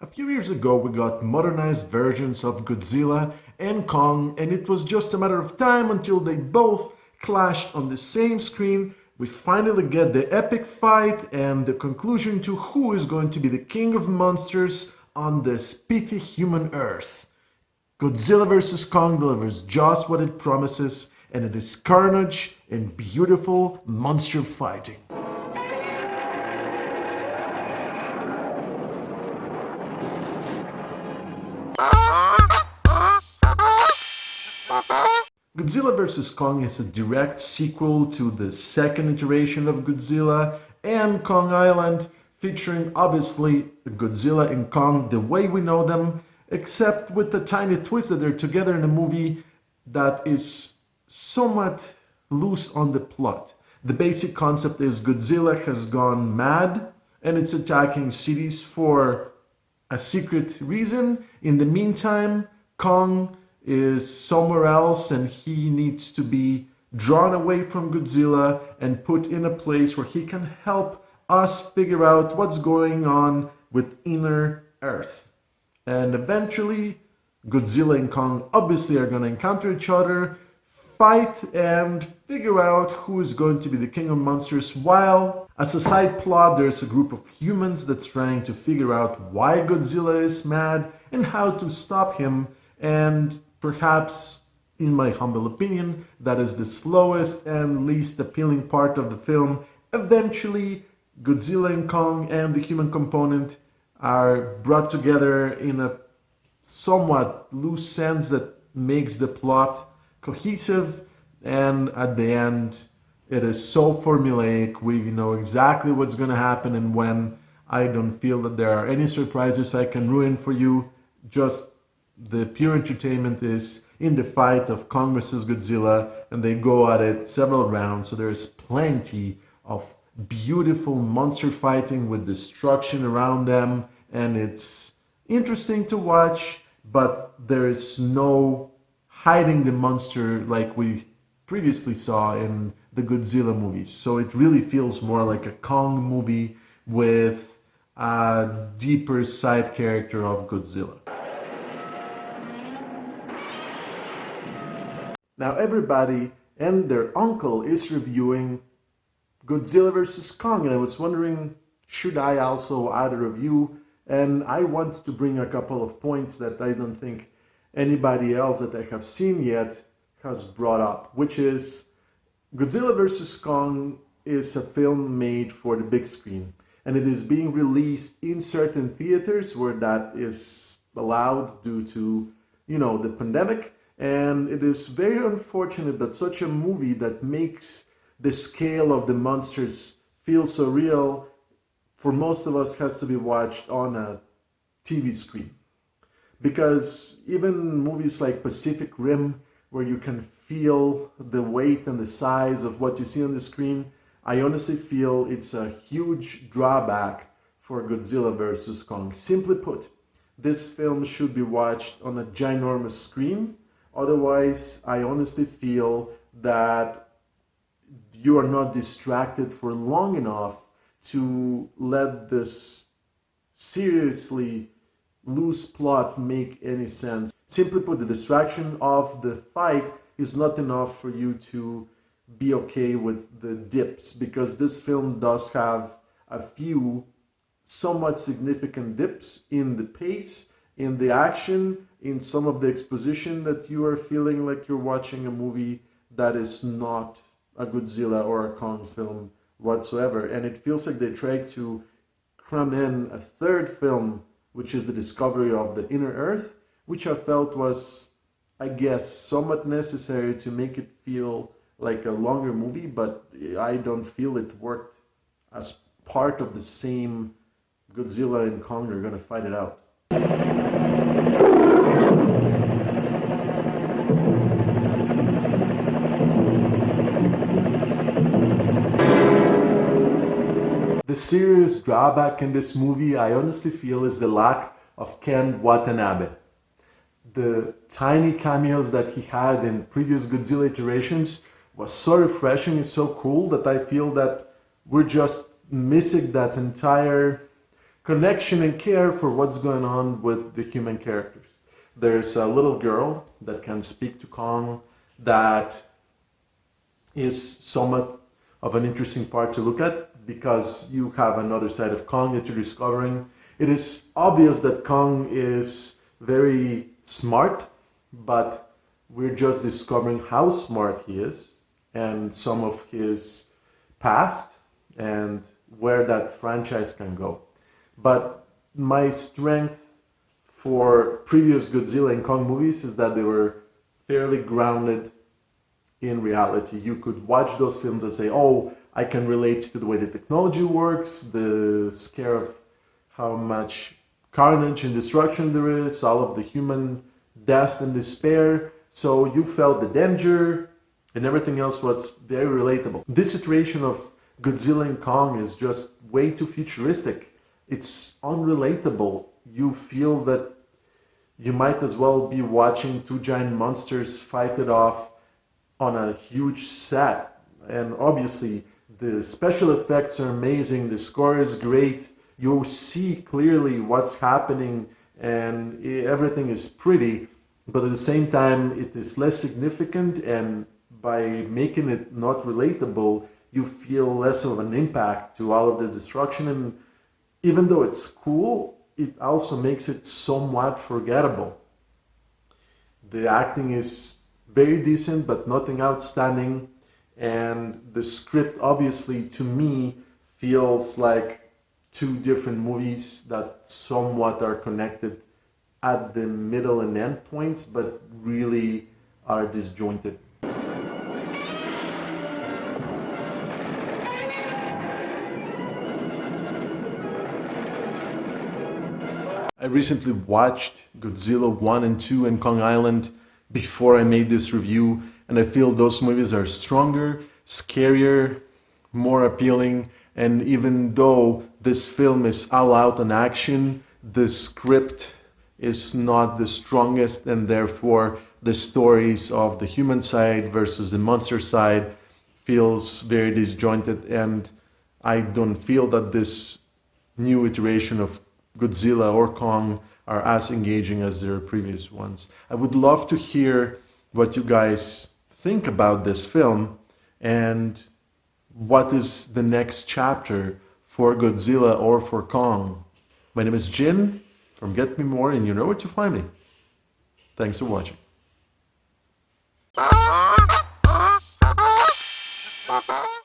A few years ago, we got modernized versions of Godzilla and Kong, and it was just a matter of time until they both clashed on the same screen. We finally get the epic fight and the conclusion to who is going to be the king of monsters on this petty human earth. Godzilla vs. Kong delivers just what it promises, and it is carnage and beautiful monster fighting. Godzilla vs. Kong is a direct sequel to the second iteration of Godzilla and Kong Island, featuring obviously Godzilla and Kong the way we know them, except with the tiny twist that they're together in a movie that is somewhat loose on the plot. The basic concept is Godzilla has gone mad and it's attacking cities for a secret reason. In the meantime, Kong is somewhere else and he needs to be drawn away from Godzilla and put in a place where he can help us figure out what's going on with inner Earth. And eventually, Godzilla and Kong obviously are going to encounter each other, fight, and figure out who is going to be the king of monsters, while as a side plot there's a group of humans that's trying to figure out why Godzilla is mad and how to stop him. And perhaps, in my humble opinion, that is the slowest and least appealing part of the film. Eventually, Godzilla and Kong and the human component are brought together in a somewhat loose sense that makes the plot cohesive, and at the end it is so formulaic. We know exactly what's going to happen and when. I don't feel that there are any surprises I can ruin for you. Just the pure entertainment is in the fight of Kong versus Godzilla, and they go at it several rounds, so there's plenty of beautiful monster fighting with destruction around them, and it's interesting to watch, but there is no hiding the monster like we previously saw in the Godzilla movies. So it really feels more like a Kong movie with a deeper side character of Godzilla. Now everybody and their uncle is reviewing Godzilla vs. Kong, and I was wondering, should I also add a review? And I want to bring a couple of points that I don't think anybody else that I have seen yet has brought up, which is Godzilla vs. Kong is a film made for the big screen, and it is being released in certain theaters where that is allowed due to, the pandemic. And it is very unfortunate that such a movie that makes the scale of the monsters feel so real, for most of us, has to be watched on a TV screen. Because even movies like Pacific Rim, where you can feel the weight and the size of what you see on the screen, I honestly feel it's a huge drawback for Godzilla vs. Kong. Simply put, this film should be watched on a ginormous screen. Otherwise, I honestly feel that you are not distracted for long enough to let this seriously loose plot make any sense. Simply put, the distraction of the fight is not enough for you to be okay with the dips, because this film does have a few somewhat significant dips in the pace, in the action, in some of the exposition, that you are feeling like you're watching a movie that is not a Godzilla or a Kong film whatsoever. And it feels like they tried to cram in a third film, which is the discovery of the inner Earth, which I felt was, I guess, somewhat necessary to make it feel like a longer movie, but I don't feel it worked as part of the same Godzilla and Kong are gonna fight it out. The serious drawback in this movie, I honestly feel, is the lack of Ken Watanabe. The tiny cameos that he had in previous Godzilla iterations was so refreshing and so cool that I feel that we're just missing that entire connection and care for what's going on with the human characters. There's a little girl that can speak to Kong that is somewhat of an interesting part to look at because you have another side of Kong that you're discovering. It is obvious that Kong is very smart, but we're just discovering how smart he is and some of his past and where that franchise can go. But my strength for previous Godzilla and Kong movies is that they were fairly grounded in reality. You could watch those films and say, oh, I can relate to the way the technology works, the scare of how much carnage and destruction there is, all of the human death and despair. So you felt the danger and everything else was very relatable. This iteration of Godzilla and Kong is just way too futuristic. It's unrelatable. You feel that you might as well be watching two giant monsters fight it off on a huge set. And obviously, the special effects are amazing, the score is great, you see clearly what's happening, and everything is pretty, but at the same time, it is less significant, and by making it not relatable, you feel less of an impact to all of this destruction. And even though it's cool, it also makes it somewhat forgettable. The acting is very decent, but nothing outstanding. And the script, obviously, to me, feels like two different movies that somewhat are connected at the middle and end points, but really are disjointed. I recently watched Godzilla 1 and 2 and Kong Island before I made this review, and I feel those movies are stronger, scarier, more appealing, and even though this film is all out on action, the script is not the strongest, and therefore the stories of the human side versus the monster side feels very disjointed, and I don't feel that this new iteration of Godzilla or Kong are as engaging as their previous ones. I would love to hear what you guys think about this film and what is the next chapter for Godzilla or for Kong. My name is Jin from Get Me More, and you know where to find me. Thanks for watching.